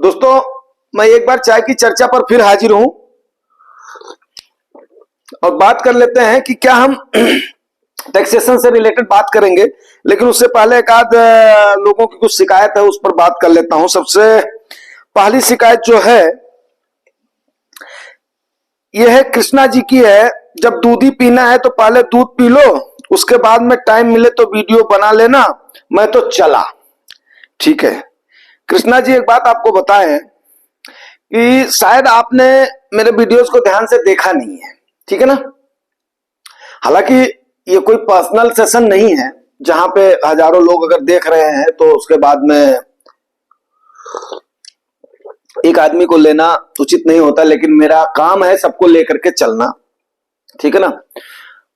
दोस्तों, मैं एक बार चाय की चर्चा पर फिर हाजिर हूं और बात कर लेते हैं कि क्या हम टैक्सेशन से रिलेटेड बात करेंगे। लेकिन उससे पहले एक आध लोगों की कुछ शिकायत है, उस पर बात कर लेता हूं। सबसे पहली शिकायत जो है यह है कृष्णा जी की है। जब दूध ही पीना है तो पहले दूध पी लो, उसके बाद में टाइम मिले तो वीडियो बना लेना, मैं तो चला। ठीक है कृष्णा जी, एक बात आपको बताएं कि शायद आपने मेरे वीडियोस को ध्यान से देखा नहीं है, ठीक है ना। हालांकि ये कोई पर्सनल सेशन नहीं है जहां पे हजारों लोग अगर देख रहे हैं तो उसके बाद में एक आदमी को लेना उचित नहीं होता। लेकिन मेरा काम है सबको लेकर के चलना, ठीक है ना।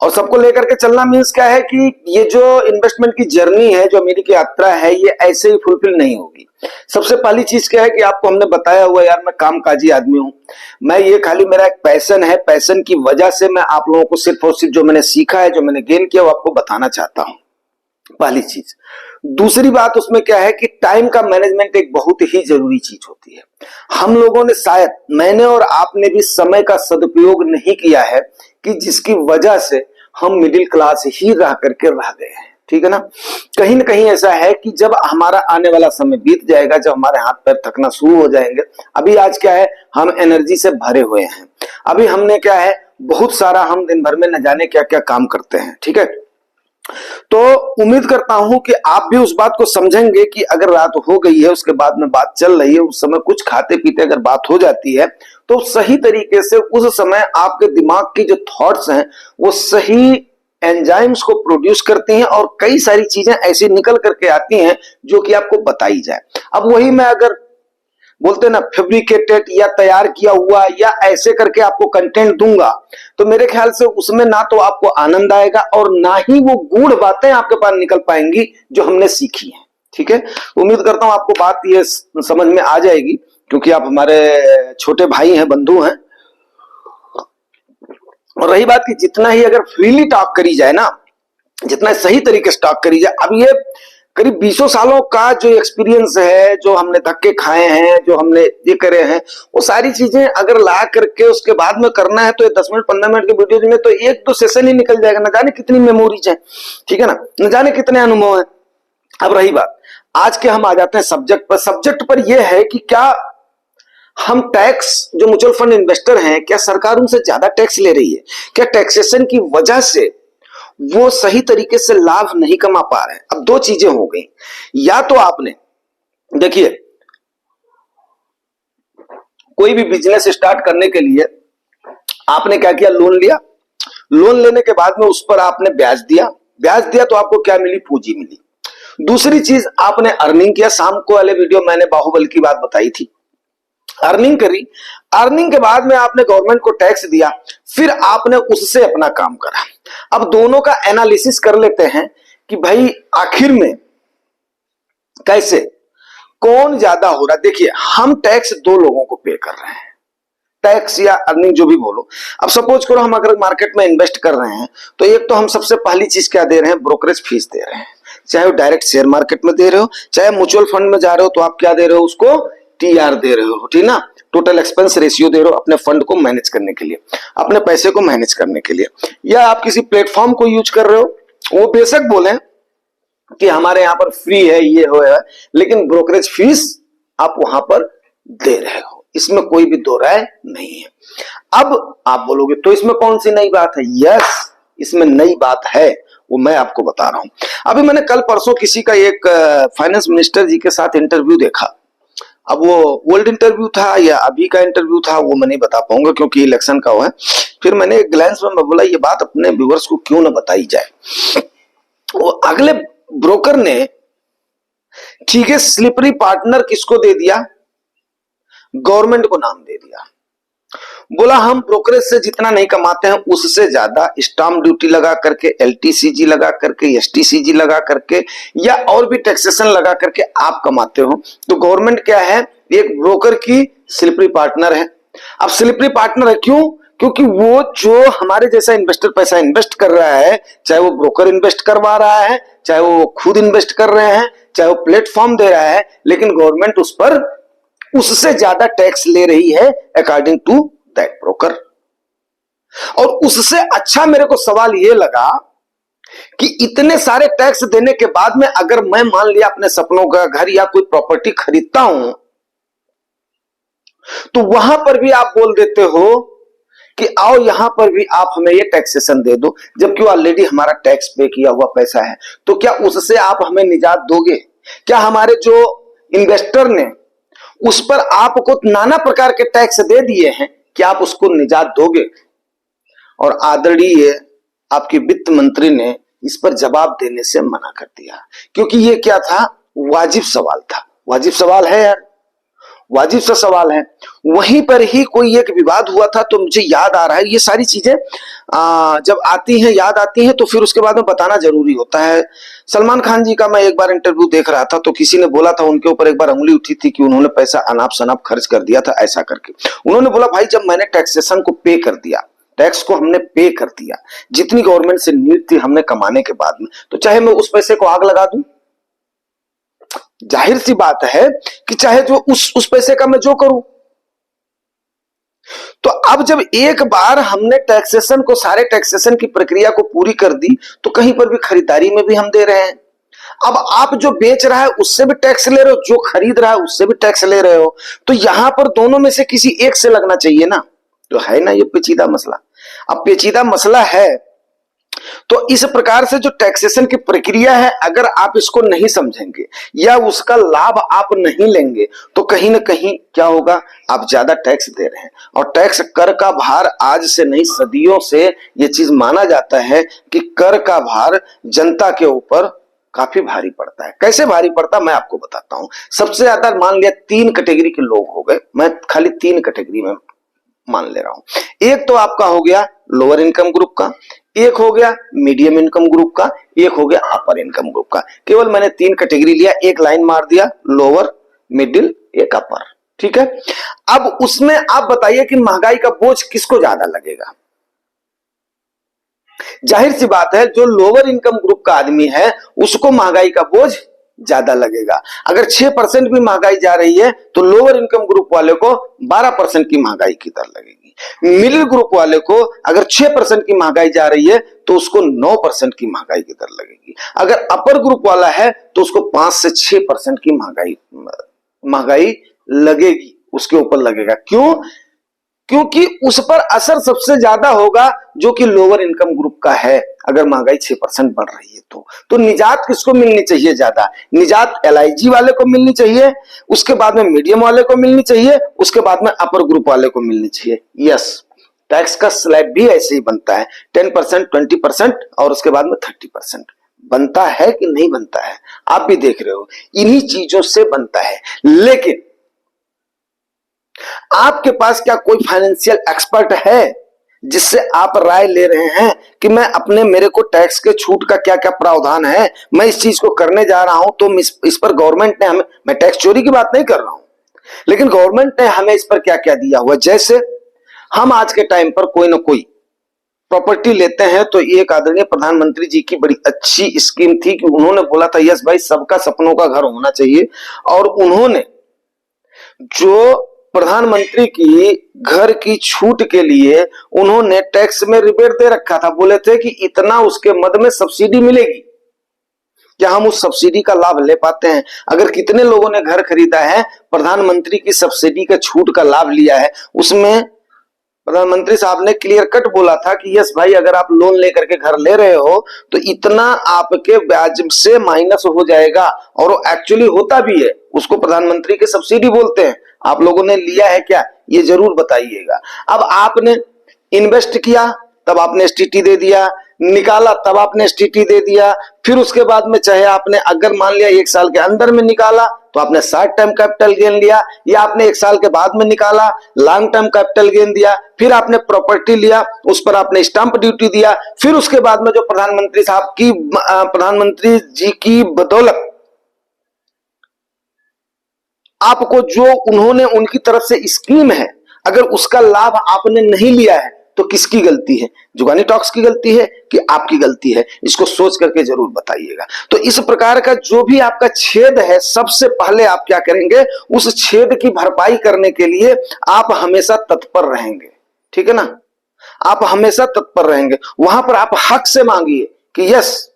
और सबको लेकर के चलना मीन्स क्या है कि ये जो इन्वेस्टमेंट की जर्नी है, जो मेरी की यात्रा है, ये ऐसे ही फुलफिल नहीं होगी। सबसे पहली चीज क्या है कि आपको हमने बताया हुआ, यार मैं कामकाजी आदमी हूं। मैं ये खाली मेरा एक पैशन है, पैशन की वजह से मैं आप लोगों को सिर्फ और सिर्फ जो मैंने सीखा है, जो मैंने गेन किया, वो आपको बताना चाहता हूं। पहली चीज। दूसरी बात उसमें क्या है कि टाइम का मैनेजमेंट एक बहुत ही जरूरी चीज होती है। हम लोगों ने शायद, मैंने और आपने भी समय का सदुपयोग नहीं किया है, कि जिसकी वजह से हम मिडिल क्लास ही रह करके रह गए हैं, ठीक है ना। कहीं ना कहीं ऐसा है कि जब हमारा आने वाला समय बीत जाएगा, जब हमारे हाथ पैर थकना शुरू हो जाएंगे, अभी आज क्या है, हम एनर्जी से भरे हुए हैं। अभी हमने क्या है, बहुत सारा, हम दिन भर में न जाने क्या क्या काम करते हैं, ठीक है। तो उम्मीद करता हूं कि आप भी उस बात को समझेंगे कि अगर रात हो गई है, उसके बाद में बात चल रही है, उस समय कुछ खाते पीते अगर बात हो जाती है तो सही तरीके से उस समय आपके दिमाग की जो थॉट्स हैं वो सही एंजाइम्स को प्रोड्यूस करती हैं और कई सारी चीजें ऐसी निकल करके आती हैं जो कि आपको बताई जाए। अब वही मैं अगर बोलते ना फैब्रिकेटेड या तैयार किया हुआ या ऐसे करके आपको कंटेंट दूंगा, तो मेरे ख्याल से उसमें ना तो आपको आनंद आएगा और ना ही वो गूढ़ बातें आपके पास निकल पाएंगी जो हमने सीखी है, ठीक है। उम्मीद करता हूं आपको बात ये समझ में आ जाएगी, क्योंकि आप हमारे छोटे भाई हैं, बंधु हैं। और रही बात कि जितना ही अगर फ्रीली टॉक करी जाए ना, जितना सही तरीके से टॉक करी जाए, अब ये करीब 20 सालों का जो एक्सपीरियंस है, जो हमने धक्के खाए हैं, जो हमने ये करे हैं, वो सारी चीजें अगर ला करके उसके बाद में करना है तो 10 मिनट 15 मिनट के वीडियो में तो एक तो सेशन ही निकल जाएगा। न जाने कितनी मेमोरीज है, ठीक है ना, न जाने कितने अनुभव है। अब रही बात आज के, हम आ जाते हैं सब्जेक्ट पर। सब्जेक्ट पर यह है कि क्या हम टैक्स, जो म्यूचुअल फंड इन्वेस्टर हैं, क्या सरकार उनसे ज्यादा टैक्स ले रही है? क्या टैक्सेशन की वजह से वो सही तरीके से लाभ नहीं कमा पा रहे हैं? अब दो चीजें हो गई। या तो आपने देखिए, कोई भी बिजनेस स्टार्ट करने के लिए आपने क्या किया, लोन लिया। लोन लेने के बाद में उस पर आपने ब्याज दिया। ब्याज दिया तो आपको क्या मिली, पूंजी मिली। दूसरी चीज आपने अर्निंग किया। शाम को वाले वीडियो मैंने बाहुबल की बात बताई थी। अर्निंग करी, अर्निंग के बाद में आपने गवर्नमेंट को टैक्स दिया, फिर आपने उससे अपना काम करा। अब दोनों का एनालिसिस कर लेते हैं कि भाई आखिर में कैसे, कौन ज्यादा हो रहा है। देखिए, हम टैक्स दो लोगों को पे कर रहे हैं, टैक्स या अर्निंग जो भी बोलो। अब सपोज करो हम अगर मार्केट में इन्वेस्ट कर रहे हैं तो एक तो हम सबसे पहली चीज क्या दे रहे हैं, ब्रोकरेज फीस दे रहे हैं। चाहे वो डायरेक्ट शेयर मार्केट में दे रहे हो, चाहे म्यूचुअल फंड में जा रहे हो, तो आप क्या दे रहे हो, उसको टीआर दे रहे हो, ठीक ना, टोटल एक्सपेंस रेशियो दे रहे हो अपने फंड को मैनेज करने के लिए, अपने पैसे को मैनेज करने के लिए। या आप किसी प्लेटफॉर्म को यूज कर रहे हो, वो बेशक बोले कि हमारे यहाँ पर फ्री है, ये हो है, लेकिन ब्रोकरेज फीस आप वहां पर दे रहे हो, इसमें कोई भी दो राय नहीं है। अब आप बोलोगे तो इसमें कौन सी नई बात है? यस, इसमें नई बात है, वो मैं आपको बता रहा हूं। अभी मैंने कल परसों किसी का एक फाइनेंस मिनिस्टर जी के साथ इंटरव्यू देखा। अब वो ओल्ड इंटरव्यू था या अभी का इंटरव्यू था वो मैं नहीं बता पाऊंगा, क्योंकि इलेक्शन का हुआ है। फिर मैंने एक ग्लैंस में बोला ये बात अपने व्यूअर्स को क्यों ना बताई जाए। वो अगले ब्रोकर ने, ठीक है, स्लिपरी पार्टनर किसको दे दिया, गवर्नमेंट को नाम दे दिया। बोला हम ब्रोकरेज से जितना नहीं कमाते हैं उससे ज्यादा स्टाम्प ड्यूटी लगा करके, एलटीसीजी लगा करके, एसटीसीजी लगा करके या और भी टैक्सेशन लगा करके आप कमाते हो। तो गवर्नमेंट क्या है, एक ब्रोकर की स्लिपरी पार्टनर है। अब स्लिपरी पार्टनर है क्यों? क्योंकि वो जो हमारे जैसा इन्वेस्टर पैसा इन्वेस्ट कर रहा है, चाहे वो ब्रोकर इन्वेस्ट करवा रहा है, चाहे वो खुद इन्वेस्ट कर रहे हैं, चाहे वो प्लेटफॉर्म दे रहा है, लेकिन गवर्नमेंट उस पर उससे ज्यादा टैक्स ले रही है अकॉर्डिंग टू दैट ब्रोकर। और उससे अच्छा मेरे को सवाल यह लगा कि इतने सारे टैक्स देने के बाद में अगर मैं मान लिया अपने सपनों का घर या कोई प्रॉपर्टी खरीदता हूं, तो वहां पर भी आप बोल देते हो कि आओ यहां पर भी आप हमें ये टैक्सेशन दे दो, जबकि ऑलरेडी हमारा टैक्स पे किया हुआ पैसा है। तो क्या उससे आप हमें निजात दोगे? क्या हमारे जो इन्वेस्टर ने उस पर आपको नाना प्रकार के टैक्स दे दिए हैं, क्या आप उसको निजात दोगे? और आदरणीय आपके वित्त मंत्री ने इस पर जवाब देने से मना कर दिया, क्योंकि ये क्या था, वाजिब सवाल था। वाजिब सवाल है यार, वाजिब सा सवाल है। वहीं पर ही कोई एक विवाद हुआ था, तो मुझे याद आ रहा है, ये सारी चीजें जब आती हैं, याद आती हैं, तो फिर उसके बाद में बताना जरूरी होता है। सलमान खान जी का मैं एक बार इंटरव्यू देख रहा था, तो किसी ने बोला था उनके ऊपर एक बार उंगली उठी थी कि उन्होंने पैसा अनाप शनाप खर्च कर दिया था, ऐसा करके। उन्होंने बोला भाई जब मैंने टैक्सेशन को पे कर दिया, टैक्स को हमने पे कर दिया, जितनी गवर्नमेंट से नीड थी हमने कमाने के बाद में, तो चाहे मैं उस पैसे को आग लगा दूं, जाहिर सी बात है कि चाहे जो उस पैसे का मैं जो करूं। तो अब जब एक बार हमने टैक्सेशन को, सारे टैक्सेशन की प्रक्रिया को पूरी कर दी, तो कहीं पर भी खरीदारी में भी हम दे रहे हैं। अब आप जो बेच रहा है उससे भी टैक्स ले रहे हो, जो खरीद रहा है उससे भी टैक्स ले रहे हो, तो यहां पर दोनों में से किसी एक से लगना चाहिए ना। तो है ना ये पेचीदा मसला। अब पेचीदा मसला है, तो इस प्रकार से जो टैक्सेशन की प्रक्रिया है, अगर आप इसको नहीं समझेंगे या उसका लाभ आप नहीं लेंगे, तो कहीं ना कहीं क्या होगा, आप ज्यादा टैक्स दे रहे हैं। और टैक्स, कर का भार आज से नहीं सदियों से ये चीज माना जाता है कि कर का भार जनता के ऊपर काफी भारी पड़ता है। कैसे भारी पड़ता है मैं आपको बताता हूं। सबसे ज्यादा मान लिया 3 कैटेगरी के लोग हो गए, मैं खाली 3 कैटेगरी में मान ले रहा हूं। एक तो आपका हो गया लोअर इनकम ग्रुप का, एक हो गया मीडियम इनकम ग्रुप का, एक हो गया अपर इनकम ग्रुप का। केवल मैंने 3 कैटेगरी लिया, एक लाइन मार दिया, लोअर, मिडिल, एक अपर, ठीक है। अब उसमें आप बताइए कि महंगाई का बोझ किसको ज्यादा लगेगा? जाहिर सी बात है जो लोअर इनकम ग्रुप का आदमी है उसको महंगाई का बोझ ज्यादा लगेगा। अगर 6% भी महंगाई जा रही है तो लोअर इनकम ग्रुप वाले को 12% की महंगाई की दर लगेगी। मिडिल ग्रुप वाले को अगर 6% की महंगाई जा रही है तो उसको 9% की महंगाई की दर लगेगी। अगर अपर ग्रुप वाला है तो उसको 5 से 6% की महंगाई लगेगी, उसके ऊपर लगेगा। क्यों? क्योंकि उस पर असर सबसे ज्यादा होगा जो कि लोअर इनकम ग्रुप का है। अगर महंगाई 6% बढ़ रही है तो निजात किसको मिलनी चाहिए ज्यादा? निजात LIG वाले को मिलनी चाहिए, उसके बाद में मीडियम वाले को मिलनी चाहिए, उसके बाद में अपर ग्रुप वाले को मिलनी चाहिए। यस, टैक्स का स्लैब भी ऐसे ही बनता है, 10%, 20% और उसके बाद में 30%। बनता है कि नहीं बनता है? आप भी देख रहे हो, इन्हीं चीजों से बनता है। लेकिन आपके पास क्या कोई फाइनेंशियल एक्सपर्ट है जिससे आप राय ले रहे हैं कि मेरे को टैक्स के छूट का क्या क्या प्रावधान है, मैं इस चीज को करने जा रहा हूं, तो इस पर गवर्नमेंट ने हमें, मैं टैक्स चोरी की बात नहीं कर रहा हूं, लेकिन गवर्नमेंट ने हमें इस पर क्या क्या दिया हुआ। जैसे हम आज के टाइम पर कोई ना कोई प्रॉपर्टी लेते हैं, तो एक आदरणीय प्रधानमंत्री जी की बड़ी अच्छी स्कीम थी कि उन्होंने बोला था यस भाई सबका सपनों का घर होना चाहिए, और उन्होंने जो प्रधानमंत्री की घर की छूट के लिए उन्होंने टैक्स में रिबेट दे रखा था। बोले थे कि इतना उसके मद में सब्सिडी मिलेगी, क्या हम उस सब्सिडी का लाभ ले पाते हैं? अगर कितने लोगों ने घर खरीदा है, प्रधानमंत्री की सब्सिडी का छूट का लाभ लिया है, उसमें प्रधानमंत्री साहब ने क्लियर कट बोला था कि यस भाई अगर आप लोन लेकर के घर ले रहे हो तो इतना आपके ब्याज से माइनस हो जाएगा, और वो एक्चुअली होता भी है, उसको प्रधानमंत्री की सब्सिडी बोलते हैं। आप लोगों ने लिया है क्या, ये जरूर बताइएगा। अब आपने इन्वेस्ट किया तब आपने STT दे दिया, निकाला तब आपने STT दे दिया, फिर उसके बाद में चाहे आपने अगर मान लिया 1 साल के अंदर में निकाला तो आपने शॉर्ट टर्म कैपिटल गेन लिया, या आपने 1 साल के बाद में निकाला लॉन्ग टर्म कैपिटल गेन दिया, फिर आपने प्रॉपर्टी लिया उस पर आपने स्टैंप ड्यूटी दिया, फिर उसके बाद में जो प्रधानमंत्री जी की बदौलत आपको जो उन्होंने उनकी तरफ से स्कीम है, अगर उसका लाभ आपने नहीं लिया है तो किसकी गलती है, जुगानी टॉक्स की गलती है कि आपकी गलती है, इसको सोच करके जरूर बताइएगा। तो इस प्रकार का जो भी आपका छेद है, सबसे पहले आप क्या करेंगे, उस छेद की भरपाई करने के लिए आप हमेशा तत्पर रहेंगे, ठीक है ना। आप हमेशा तत्पर रहेंगे, वहां पर आप हक से मांगिए कि यस,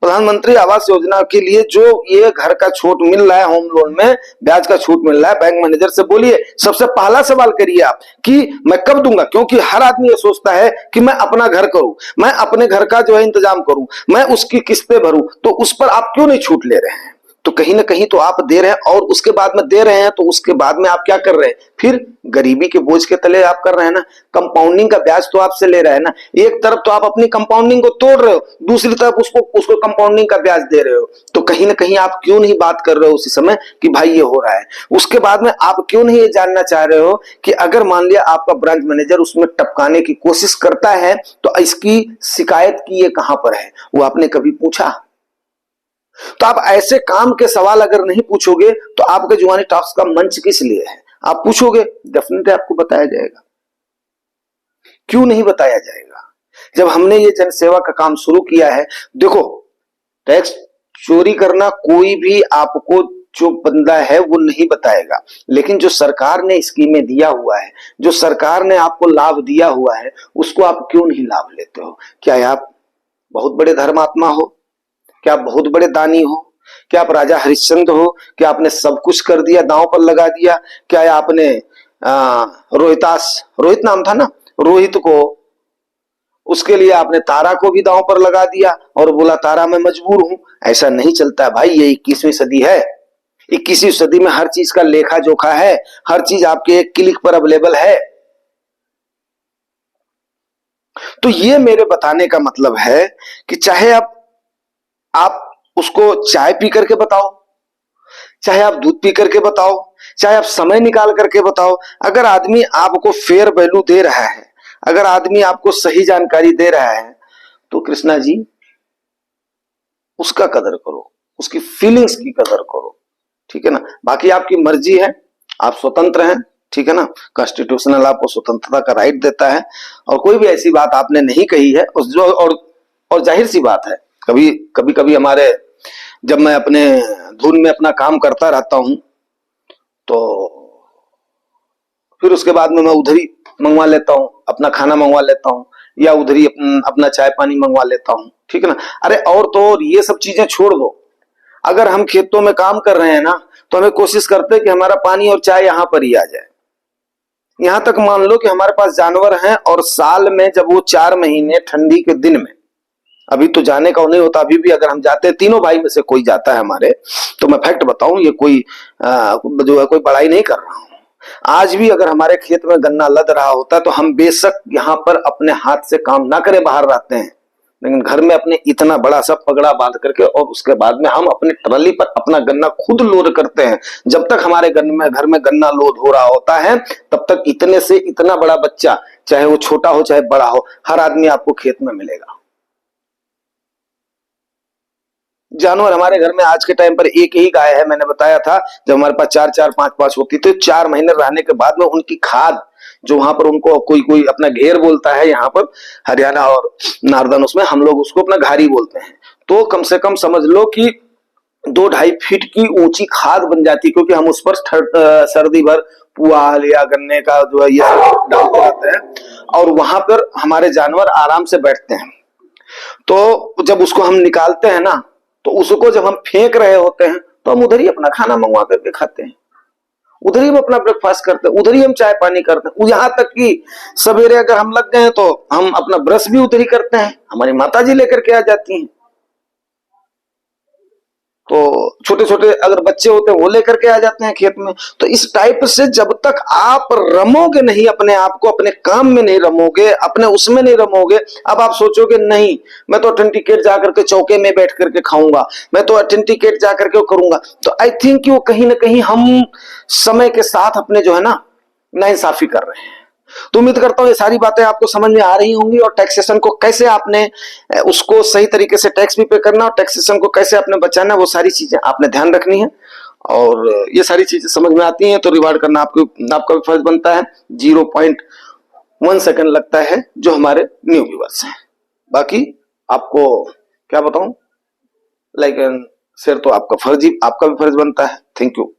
प्रधानमंत्री आवास योजना के लिए जो ये घर का छूट मिल रहा है, होम लोन में ब्याज का छूट मिल रहा है, बैंक मैनेजर से बोलिए। सबसे पहला सवाल करिए आप कि मैं कब दूंगा, क्योंकि हर आदमी ये सोचता है कि मैं अपना घर करूं, मैं अपने घर का जो है इंतजाम करूं, मैं उसकी किस्तें भरूं, तो उस पर आप क्यों नहीं छूट ले रहे हैं। तो कहीं ना कहीं तो आप दे रहे हैं, और उसके बाद में दे रहे हैं तो उसके बाद में आप क्या कर रहे हैं, फिर गरीबी के बोझ के तले आप कर रहे हैं ना, कंपाउंडिंग का ब्याज तो आपसे ले रहे हैं ना। एक तरफ तो आप अपनी कंपाउंडिंग को तोड़ रहे हो, दूसरी तरफ उसको उसको कंपाउंडिंग का ब्याज दे रहे हो। तो कहीं ना कहीं आप क्यों नहीं बात कर रहे हो उसी समय कि भाई ये हो रहा है। उसके बाद में आप क्यों नहीं ये जानना चाह रहे हो कि अगर मान लिया आपका ब्रांच मैनेजर उसमें टपकाने की कोशिश करता है तो इसकी शिकायत की ये कहां पर है, वो आपने कभी पूछा। तो आप ऐसे काम के सवाल अगर नहीं पूछोगे तो आपके जुबानी टॉक्स का मंच किस लिए है। आप पूछोगे, डेफिनेटली आपको बताया जाएगा। क्यों नहीं बताया जाएगा। जब हमने ये जनसेवा का काम शुरू किया है, देखो टैक्स चोरी करना कोई भी आपको जो बंदा है वो नहीं बताएगा, लेकिन जो सरकार ने स्कीमें दिया हुआ है, जो सरकार ने आपको लाभ दिया हुआ है, उसको आप क्यों नहीं लाभ लेते हो। क्या आप बहुत बड़े धर्मात्मा हो, क्या आप बहुत बड़े दानी हो, क्या आप राजा हरिश्चंद्र हो, क्या आपने सब कुछ कर दिया, दांव पर लगा दिया। क्या आपने रोहित नाम था ना, रोहित को, उसके लिए आपने तारा को भी दांव पर लगा दिया और बोला तारा मैं मजबूर हूं। ऐसा नहीं चलता है भाई, ये 21वीं सदी है। 21वीं सदी में हर चीज का लेखा जोखा है, हर चीज आपके एक क्लिक पर अवेलेबल है। तो ये मेरे बताने का मतलब है कि चाहे आप उसको चाय पी करके बताओ, चाहे आप दूध पी करके बताओ, चाहे आप समय निकाल करके बताओ, अगर आदमी आपको फेयर वैल्यू दे रहा है, अगर आदमी आपको सही जानकारी दे रहा है, तो कृष्णा जी उसका कदर करो, उसकी फीलिंग्स की कदर करो, ठीक है ना। बाकी आपकी मर्जी है, आप स्वतंत्र हैं, ठीक है ना। कॉन्स्टिट्यूशनल आपको स्वतंत्रता का राइट देता है, और कोई भी ऐसी बात आपने नहीं कही है और जाहिर सी बात है, कभी कभी हमारे, जब मैं अपने धुन में अपना काम करता रहता हूं तो फिर उसके बाद में मैं उधर ही मंगवा लेता हूं, अपना खाना मंगवा लेता हूं, या उधर ही अपना चाय पानी मंगवा लेता हूं, ठीक है ना। अरे और तो और ये सब चीजें छोड़ दो, अगर हम खेतों में काम कर रहे हैं ना, तो हमें कोशिश करते हैं कि हमारा पानी और चाय यहां पर ही आ जाए। यहां तक मान लो कि हमारे पास जानवर हैं, और साल में जब वो 4 महीने ठंडी के दिन में, अभी तो जाने का नहीं होता, अभी भी अगर हम जाते हैं, तीनों भाई में से कोई जाता है हमारे, तो मैं फैक्ट बताऊं, ये कोई जो है कोई बड़ाई नहीं कर रहा हूं, आज भी अगर हमारे खेत में गन्ना लद रहा होता है तो हम बेशक यहाँ पर अपने हाथ से काम ना करें, बाहर रहते हैं, लेकिन घर में अपने इतना बड़ा सा पगड़ा बांध करके और उसके बाद में हम अपने ट्रॉली पर अपना गन्ना खुद लोड करते हैं। जब तक हमारे घर में गन्ना लोड हो रहा होता है, तब तक इतने से इतना बड़ा बच्चा, चाहे वो छोटा हो चाहे बड़ा हो, हर आदमी आपको खेत में मिलेगा। जानवर हमारे घर में आज के टाइम पर एक ही गाय है, मैंने बताया था। जब हमारे पास 4-4, 5-5 होती थी, 4 महीने रहने के बाद में उनकी खाद, जो वहां पर उनको कोई कोई अपना घेर बोलता है, यहाँ पर हरियाणा और नारदन, उसमें हम लोग उसको अपना घारी बोलते हैं, तो कम से कम समझ लो कि 2-2.5 फीट की ऊंची खाद बन जाती, क्योंकि हम उस पर सर्दी भर पुआल या गन्ने का जो है ये सब डालते रहते हैं, और वहां पर हमारे जानवर आराम से बैठते हैं। तो जब उसको हम निकालते हैं ना, तो उसको जब हम फेंक रहे होते हैं, तो हम उधर ही अपना खाना मंगवा करके खाते हैं, उधर ही हम अपना ब्रेकफास्ट करते हैं, उधर ही हम चाय पानी करते हैं। यहां तक कि सवेरे अगर हम लग गए तो हम अपना ब्रश भी उधर ही करते हैं, हमारी माता जी लेकर के आ जाती हैं। तो छोटे छोटे अगर बच्चे होते हैं वो लेकर के आ जाते हैं खेत में। तो इस टाइप से जब तक आप रमोगे नहीं, अपने आप को अपने काम में नहीं रमोगे, अपने उसमें नहीं रमोगे, अब आप सोचोगे नहीं मैं तो ऑथेंटिकेट जाकर के चौके में बैठ करके खाऊंगा, मैं तो ऑथेंटिकेट जाकर के करूंगा, तो आई थिंक कि वो कहीं ना कहीं हम समय के साथ अपने जो है ना नाइंसाफी कर रहे हैं। तो उम्मीद करता हूं ये सारी बातें आपको समझ में आ रही होंगी, और टैक्सेशन को कैसे आपने उसको सही तरीके से टैक्स भी पे करना, और टैक्सेशन को कैसे आपने बचाना, वो सारी चीजें आपने ध्यान रखनी है। और ये सारी चीजें समझ में आती हैं तो रिवार्ड करना आपका भी फर्ज बनता है। 0.1 1 सेकंड लगता है जो हमारे न्यू व्यूअर्स हैं। बाकी आपको क्या बताऊं, लाइक शेयर तो आपका भी फर्ज बनता है। Thank you.